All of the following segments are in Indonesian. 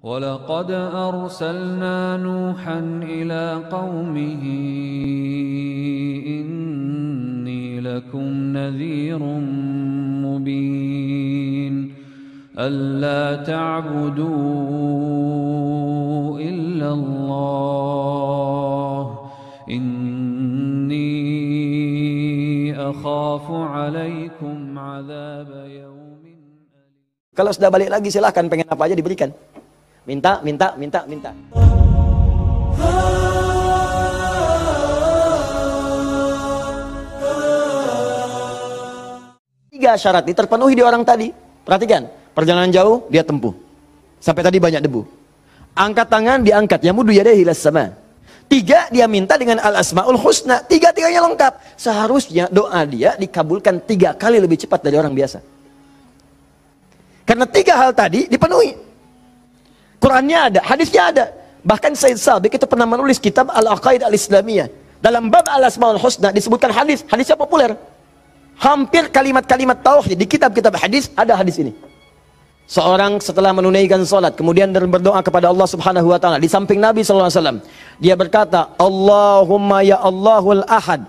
ولقد أرسلنا نوحا إلى قومه إني لكم نذير مبين ألا تعبدوا إلا الله إني أخاف عليكم عذاب يوم أليم. Kalau sudah balik lagi silahkan, pengen apa aja diberikan. Minta. Tiga syarat ini terpenuhi di orang tadi. Perhatikan, perjalanan jauh dia tempuh. Sampai tadi banyak debu. Angkat tangan diangkat, yamudu yadayhi ilas sama. Tiga, dia minta dengan al-asmaul husna. Tiga-tiganya lengkap. Seharusnya doa dia dikabulkan 3 kali lebih cepat dari orang biasa. Karena 3 hal tadi dipenuhi. Qurannya ada, hadisnya ada. Bahkan Said Sabiq itu pernah menulis kitab Al-Aqaid Al-Islamiyah. Dalam bab Al-Asmaul Husna disebutkan hadisnya populer. Hampir kalimat-kalimat tauhid di kitab-kitab hadis ada hadis ini. Seorang setelah menunaikan salat kemudian berdoa kepada Allah Subhanahu wa taala di samping Nabi sallallahu alaihi wasallam. Dia berkata, "Allahumma ya Allahul Ahad.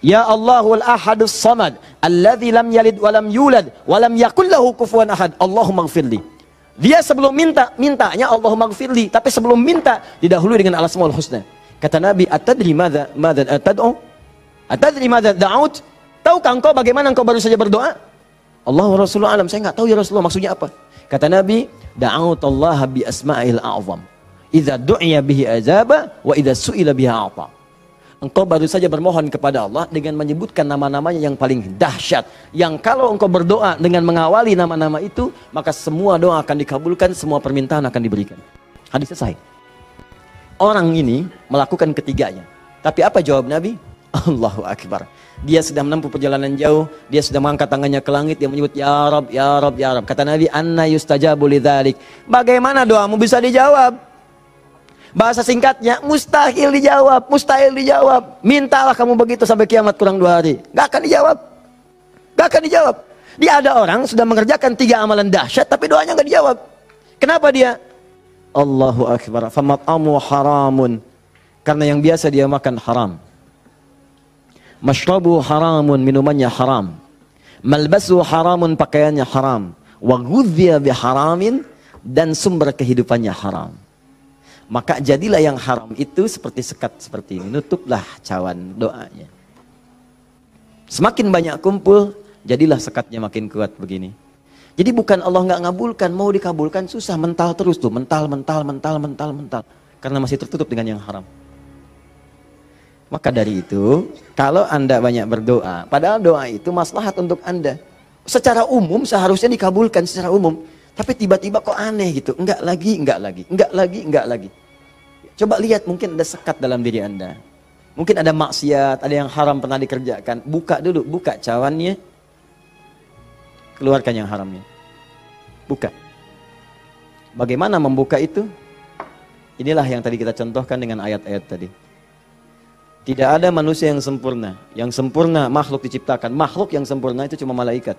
Ya Allahul Ahadus Samad, alladzi lam yalid wa lam yulad wa lam yakul lahu kufuwan ahad. Allahumma ighfirli." Dia sebelum mintanya Allahumma ighfirli, tapi sebelum minta didahului dengan al-asmaul husna. Kata Nabi, "Atadri madza tad'u? Atadri madza da'ut?" Tahukah engkau bagaimana engkau baru saja berdoa? Allah wa Rasulullah alam, saya enggak tahu ya Rasulullah maksudnya apa. Kata Nabi, "Da'utallaha bi asma'il a'zam. Idza du'iya bihi ajaba wa idza su'ila biha a'ta." Engkau baru saja bermohon kepada Allah dengan menyebutkan nama-namanya yang paling dahsyat. Yang kalau engkau berdoa dengan mengawali nama-nama itu, maka semua doa akan dikabulkan, semua permintaan akan diberikan. Hadis selesai. Orang ini melakukan ketiganya. Tapi apa jawab Nabi? Allahu Akbar. Dia sudah menempuh perjalanan jauh, dia sudah mengangkat tangannya ke langit, dia menyebut ya Rab, ya Rab, ya Rab. Kata Nabi, "Anna yustajabu lidzalik." Bagaimana doamu bisa dijawab? Bahasa singkatnya, mustahil dijawab, mustahil dijawab. Mintalah kamu begitu sampai kiamat kurang 2 hari. Gak akan dijawab. Gak akan dijawab. Dia ada orang sudah mengerjakan 3 amalan dahsyat, tapi doanya gak dijawab. Kenapa dia? Allahu Akbar. Famat'amu haramun. Karena yang biasa dia makan haram. Mashrabu haramun, minumannya haram. Malbasu haramun, pakaiannya haram. Wa ghudhiya biharamin, dan sumber kehidupannya haram. Maka jadilah yang haram itu seperti sekat seperti ini. Nutuplah cawan doanya. Semakin banyak kumpul, jadilah sekatnya makin kuat begini. Jadi bukan Allah nggak ngabulkan, mau dikabulkan susah, mental terus tuh, mental. Karena masih tertutup dengan yang haram. Maka dari itu, kalau Anda banyak berdoa, padahal doa itu maslahat untuk Anda. Secara umum seharusnya dikabulkan secara umum. Tapi tiba-tiba kok aneh gitu, enggak lagi. Coba lihat, mungkin ada sekat dalam diri Anda. Mungkin ada maksiat, ada yang haram pernah dikerjakan. Buka dulu, buka cawannya. Keluarkan yang haramnya. Buka. Bagaimana membuka itu? Inilah yang tadi kita contohkan dengan ayat-ayat tadi. Tidak ada manusia yang sempurna. Yang sempurna makhluk diciptakan. Makhluk yang sempurna itu cuma malaikat.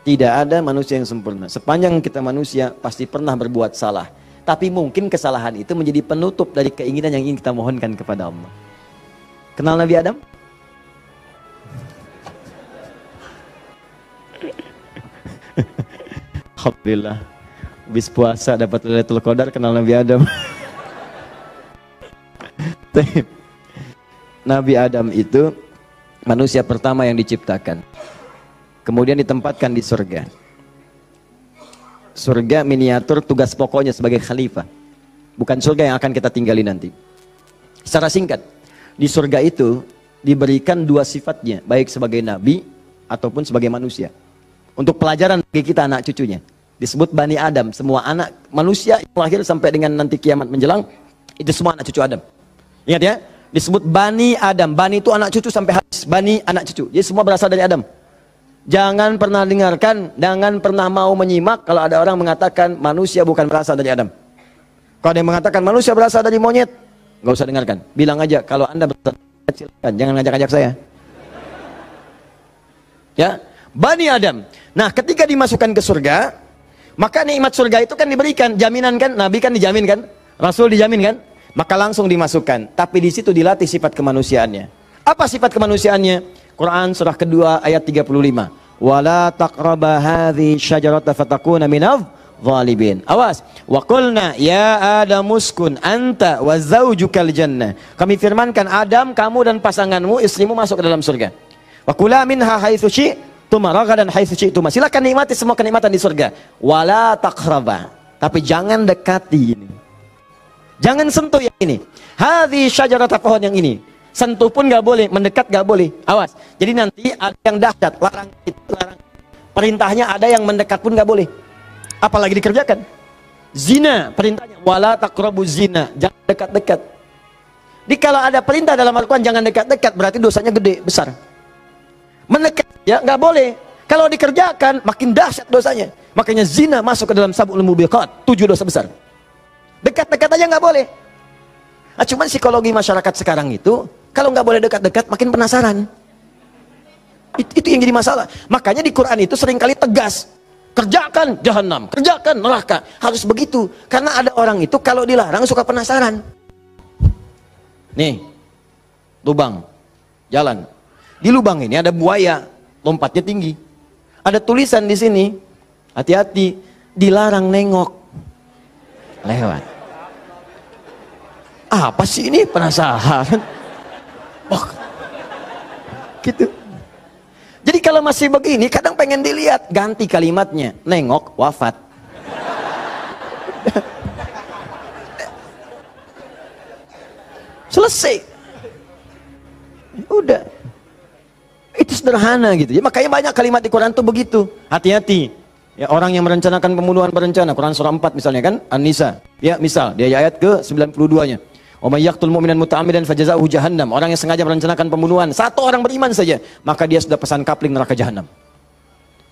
Tidak ada manusia yang sempurna. Sepanjang kita manusia pasti pernah berbuat salah. Tapi mungkin kesalahan itu menjadi penutup dari keinginan yang ingin kita mohonkan kepada Allah. Kenal Nabi Adam? Alhamdulillah. Habis puasa dapat Lailatul Qadar, kenal Nabi Adam. Nabi Adam itu manusia pertama yang diciptakan. Kemudian ditempatkan di surga. Surga miniatur, tugas pokoknya sebagai khalifah. Bukan surga yang akan kita tinggali nanti. Secara singkat, di surga itu diberikan 2 sifatnya, baik sebagai nabi ataupun sebagai manusia. Untuk pelajaran bagi kita anak cucunya. Disebut Bani Adam, semua anak manusia yang lahir sampai dengan nanti kiamat menjelang, itu semua anak cucu Adam. Ingat ya, disebut Bani Adam. Bani itu anak cucu sampai habis, Bani anak cucu. Jadi semua berasal dari Adam. Jangan pernah dengarkan, jangan pernah mau menyimak kalau ada orang mengatakan manusia bukan berasal dari Adam. Kalau ada yang mengatakan manusia berasal dari monyet, nggak usah dengarkan. Bilang aja kalau Anda berasal dari kecil, jangan ngajak-ngajak saya. Ya, Bani Adam. Nah, ketika dimasukkan ke surga, Maka nikmat surga itu kan diberikan, jaminan kan, Nabi kan dijamin kan, Rasul dijamin kan, maka langsung dimasukkan. Tapi di situ dilatih sifat kemanusiaannya. Apa sifat kemanusiaannya? Quran surah kedua ayat 35. Wala taqraba hadhi syajarata fatakuna minadh zalimin. Awas. Wa qulna ya Adam uskun anta wa zaujukal jannah. Kami firmankan, Adam, kamu dan pasanganmu, istrimu masuk ke dalam surga. Wa kula minha haitsu syi'tum ragadan haitsu syi'tum. Silakan nikmati semua kenikmatan di surga. Wala taqraba. Tapi jangan dekati ini. Jangan sentuh yang ini. Hadhi syajarata, pohon yang ini. Sentuh pun nggak boleh, mendekat nggak boleh. Awas. Jadi nanti ada yang dahsyat, larang itu, larang. Perintahnya ada yang mendekat pun nggak boleh. Apalagi dikerjakan. Zina, perintahnya wala taqrabu zina, jangan dekat-dekat. Jadi kalau ada perintah dalam Al-Quran jangan dekat-dekat, berarti dosanya gede, besar. Mendekat ya nggak boleh. Kalau dikerjakan makin dahsyat dosanya. Makanya zina masuk ke dalam sab'ul mubiqat, 7 dosa besar. Dekat-dekat aja nggak boleh. Nah, cuman psikologi masyarakat sekarang itu, kalau nggak boleh dekat-dekat, makin penasaran. Itu yang jadi masalah. Makanya di Quran itu seringkali tegas. Kerjakan jahanam, kerjakan neraka. Harus begitu. Karena ada orang itu kalau dilarang suka penasaran. Nih, lubang, jalan. Di lubang ini ada buaya, lompatnya tinggi. Ada tulisan di sini, hati-hati, dilarang nengok. Lewat. Apa sih ini? Penasaran. Oh, gitu. Jadi kalau masih begini, kadang pengen dilihat, ganti kalimatnya, nengok, wafat. Selesai. Udah. Itu sederhana gitu. Ya, makanya banyak kalimat di Quran tuh begitu. Hati-hati. Ya, orang yang merencanakan pembunuhan berencana, Quran surah 4 misalnya kan, An-Nisa. Ya, misal, dia ayat ke 92-nya. Wa may yaqtul mu'minan muta'ammidan fajaza'uhu jahannam. Orang yang sengaja merencanakan pembunuhan, satu orang beriman saja, maka dia sudah pesan kapling neraka jahanam.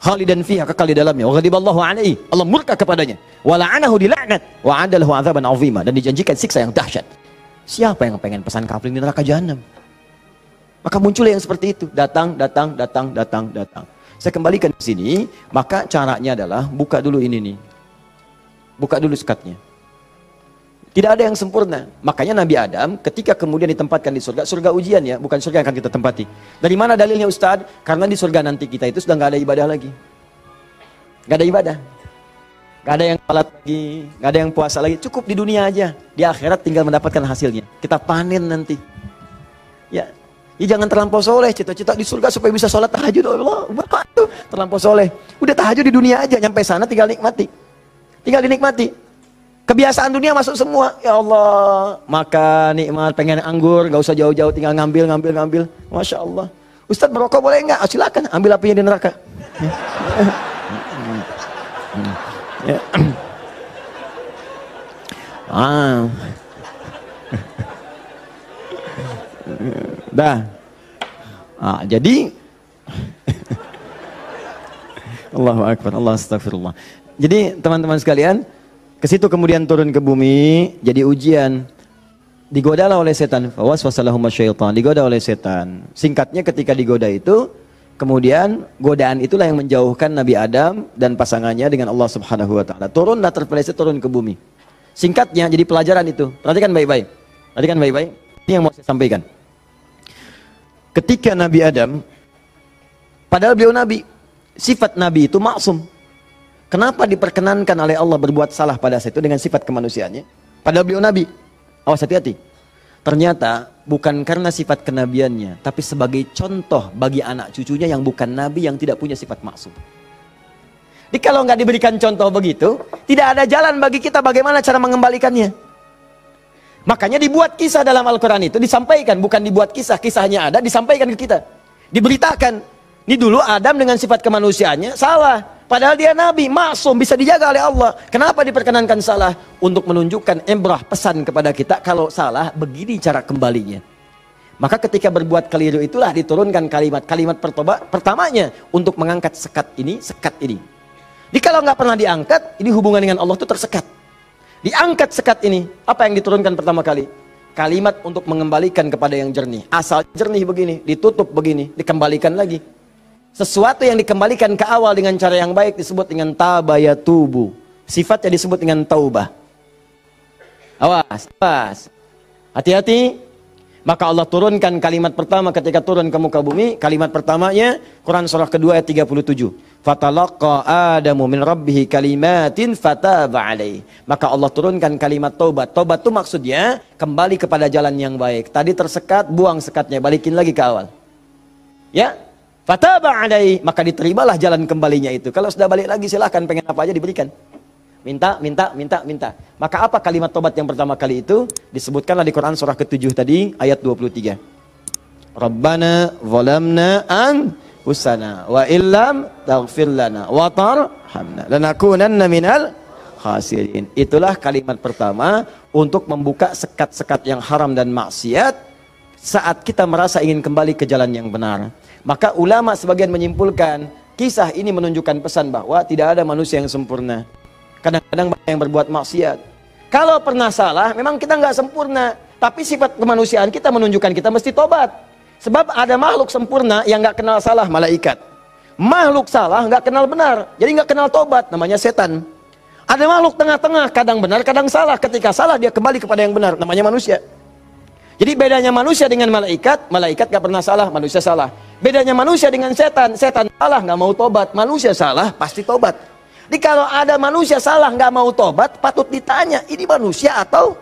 Khalidan fiha, kekal di dalamnya. Wa ghadiballahu alaihi, Allah murka kepadanya. Wa la'anahu dilaknat wa 'adalahu 'adzaban 'azima, dan dijanjikan siksa yang dahsyat. Siapa yang pengen pesan kapling di neraka jahanam? Maka muncul yang seperti itu, datang. Saya kembalikan ke sini, maka caranya adalah buka dulu ini nih. Buka dulu sekatnya. Tidak ada yang sempurna. Makanya Nabi Adam ketika kemudian ditempatkan di surga, surga ujian ya, bukan surga yang akan kita tempati. Dari mana dalilnya Ustadz? Karena di surga nanti kita itu sudah nggak ada ibadah lagi. Nggak ada ibadah. Nggak ada yang salat lagi, nggak ada yang puasa lagi. Cukup di dunia aja. Di akhirat tinggal mendapatkan hasilnya. Kita panen nanti. Ya, jangan terlampau soleh. Cita-cita di surga supaya bisa sholat tahajud. Allah, tuh terlampau soleh. Udah tahajud di dunia aja. Nyampe sana tinggal nikmati. Tinggal dinikmati. Kebiasaan dunia masuk semua. Ya Allah, makan nikmat, pengen anggur, nggak usah jauh-jauh, tinggal ngambil. Masya Allah. Ustadz merokok boleh nggak? Oh, silakan, ambil apinya di neraka. Ya. Dah. Jadi Allahu Akbar, Allah astagfirullah. Jadi teman-teman sekalian, ke situ kemudian turun ke bumi, jadi ujian. Digodalah oleh setan. Fawaswasalahum syaitan, digoda oleh setan. Singkatnya ketika digoda itu, kemudian godaan itulah yang menjauhkan Nabi Adam dan pasangannya dengan Allah Subhanahu wa taala. Turunlah terpeleset turun ke bumi. Singkatnya jadi pelajaran itu. Perhatikan baik-baik. Ini yang mau saya sampaikan. Ketika Nabi Adam, padahal beliau nabi, sifat nabi itu maksum. Kenapa diperkenankan oleh Allah berbuat salah pada saat itu dengan sifat kemanusiaannya? Padahal beliau nabi. Awas, hati-hati. Ternyata bukan karena sifat kenabiannya, tapi sebagai contoh bagi anak cucunya yang bukan nabi, yang tidak punya sifat maksum. Jadi kalau nggak diberikan contoh begitu, tidak ada jalan bagi kita bagaimana cara mengembalikannya. Makanya dibuat kisah dalam Al-Quran itu, disampaikan, bukan dibuat kisah, kisahnya ada, disampaikan ke kita. Diberitakan, ini dulu Adam dengan sifat kemanusiaannya salah. Padahal dia nabi, maksum, bisa dijaga oleh Allah. Kenapa diperkenankan salah? Untuk menunjukkan ibrah, pesan kepada kita, kalau salah, begini cara kembalinya. Maka ketika berbuat keliru itulah diturunkan kalimat pertamanya untuk mengangkat sekat ini. Jadi kalau nggak pernah diangkat, ini hubungan dengan Allah itu tersekat. Diangkat sekat ini, apa yang diturunkan pertama kali? Kalimat untuk mengembalikan kepada yang jernih. Asal jernih begini, ditutup begini, dikembalikan lagi. Sesuatu yang dikembalikan ke awal dengan cara yang baik disebut dengan tabayatubu. Sifatnya disebut dengan taubah. Awas, awas. Hati-hati. Maka Allah turunkan kalimat pertama ketika turun ke muka bumi. Kalimat pertamanya Quran surah kedua ayat 37. Fatalaqa Adamu min rabbih kalimatin fataba alaih. Maka Allah turunkan kalimat taubat. Taubat itu maksudnya kembali kepada jalan yang baik. Tadi tersekat, buang sekatnya, balikin lagi ke awal. Ya, fataba alaih. Maka diterimalah jalan kembalinya itu. Kalau sudah balik lagi silahkan, pengen apa aja diberikan. Minta. Maka apa kalimat tobat yang pertama kali itu? Disebutkanlah di Quran surah ke-7 tadi, ayat 23. Rabbana zalamna anfusana wa illam taghfir lana wa tarhamna lanakunanna minal khasirin. Itulah kalimat pertama untuk membuka sekat-sekat yang haram dan maksiat saat kita merasa ingin kembali ke jalan yang benar. Maka ulama sebagian menyimpulkan, kisah ini menunjukkan pesan bahwa tidak ada manusia yang sempurna. Kadang-kadang banyak yang berbuat maksiat. Kalau pernah salah, memang kita nggak sempurna. Tapi sifat kemanusiaan kita menunjukkan kita mesti tobat. Sebab ada makhluk sempurna yang nggak kenal salah, malaikat. Makhluk salah nggak kenal benar, jadi nggak kenal tobat, namanya setan. Ada makhluk tengah-tengah, kadang benar, kadang salah. Ketika salah dia kembali kepada yang benar, namanya manusia. Jadi bedanya manusia dengan malaikat, malaikat nggak pernah salah, manusia salah. Bedanya manusia dengan setan, setan salah nggak mau tobat, manusia salah pasti tobat. Jadi kalau ada manusia salah nggak mau tobat, patut ditanya, ini manusia atau